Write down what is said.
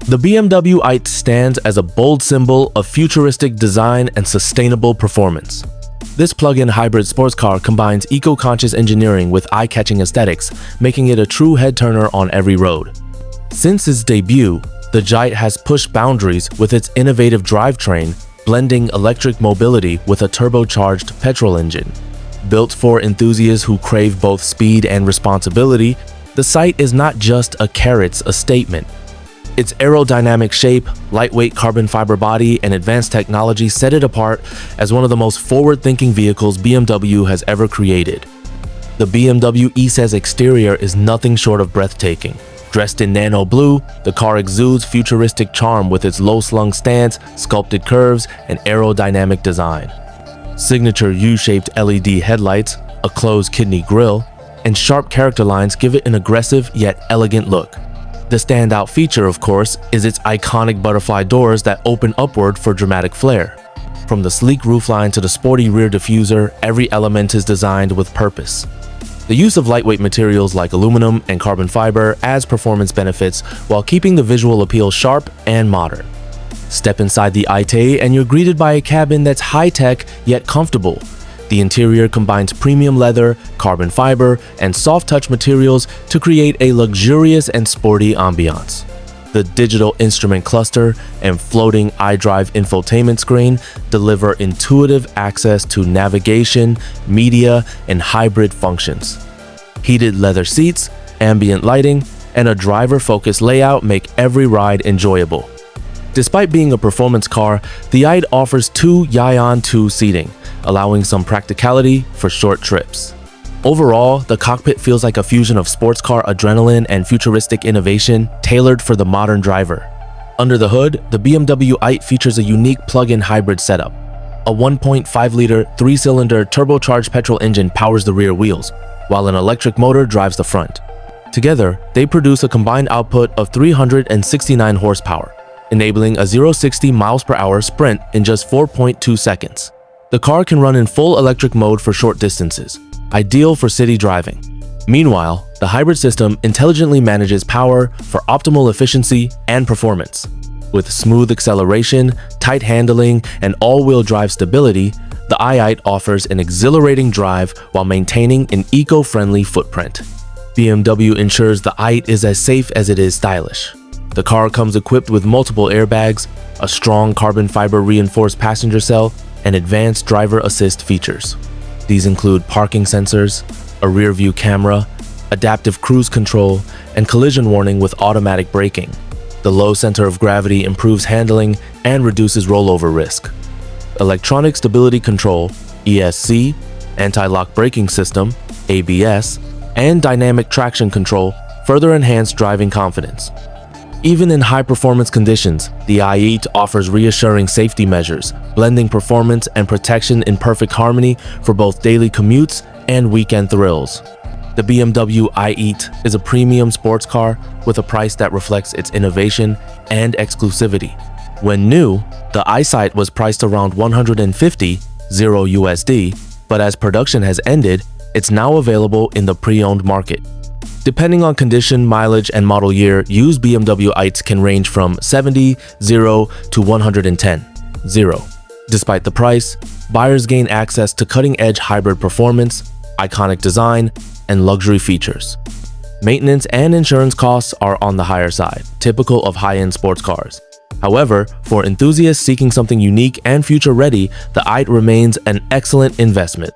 The BMW i8 stands as a bold symbol of futuristic design and sustainable performance. This plug-in hybrid sports car combines eco-conscious engineering with eye-catching aesthetics, making it a true head-turner on every road. Since its debut, the i8 has pushed boundaries with its innovative drivetrain, blending electric mobility with a turbocharged petrol engine. Built for enthusiasts who crave both speed and responsibility, the i8 is not just a carrot, a statement. Its aerodynamic shape, lightweight carbon fiber body, and advanced technology set it apart as one of the most forward-thinking vehicles BMW has ever created. The BMW e-Sa's exterior is nothing short of breathtaking. Dressed in nano blue, the car exudes futuristic charm with its low-slung stance, sculpted curves, and aerodynamic design. Signature U-shaped LED headlights, a closed kidney grille, and sharp character lines give it an aggressive yet elegant look. The standout feature, of course, is its iconic butterfly doors that open upward for dramatic flair. From the sleek roofline to the sporty rear diffuser, every element is designed with purpose. The use of lightweight materials like aluminum and carbon fiber adds performance benefits while keeping the visual appeal sharp and modern. Step inside the i8 and you're greeted by a cabin that's high-tech yet comfortable. The interior combines premium leather, carbon fiber, and soft-touch materials to create a luxurious and sporty ambiance. The digital instrument cluster and floating iDrive infotainment screen deliver intuitive access to navigation, media, and hybrid functions. Heated leather seats, ambient lighting, and a driver-focused layout make every ride enjoyable. Despite being a performance car, the i8 offers 2 Yaoan 2 seating, allowing some practicality for short trips. Overall, the cockpit feels like a fusion of sports car adrenaline and futuristic innovation tailored for the modern driver. Under the hood, the BMW i8 features a unique plug-in hybrid setup. A 1.5-liter, 3-cylinder turbocharged petrol engine powers the rear wheels, while an electric motor drives the front. Together, they produce a combined output of 369 horsepower, enabling a 0-60 mph sprint in just 4.2 seconds. The car can run in full electric mode for short distances, ideal for city driving. Meanwhile, the hybrid system intelligently manages power for optimal efficiency and performance. With smooth acceleration, tight handling, and all-wheel drive stability, the i8 offers an exhilarating drive while maintaining an eco-friendly footprint. BMW ensures the i8 is as safe as it is stylish. The car comes equipped with multiple airbags, a strong carbon fiber reinforced passenger cell, and advanced driver assist features. These include parking sensors, a rear-view camera, adaptive cruise control, and collision warning with automatic braking. The low center of gravity improves handling and reduces rollover risk. Electronic stability control, ESC, anti-lock braking system, ABS, and dynamic traction control further enhance driving confidence. Even in high-performance conditions, the i8 offers reassuring safety measures, blending performance and protection in perfect harmony for both daily commutes and weekend thrills. The BMW i8 is a premium sports car with a price that reflects its innovation and exclusivity. When new, the i8 was priced around $150 USD, but as production has ended, it's now available in the pre-owned market. Depending on condition, mileage, and model year, used BMW i8s can range from 70, 0 to 110, 0. Despite the price, buyers gain access to cutting-edge hybrid performance, iconic design, and luxury features. Maintenance and insurance costs are on the higher side, typical of high-end sports cars. However, for enthusiasts seeking something unique and future-ready, the i8 remains an excellent investment.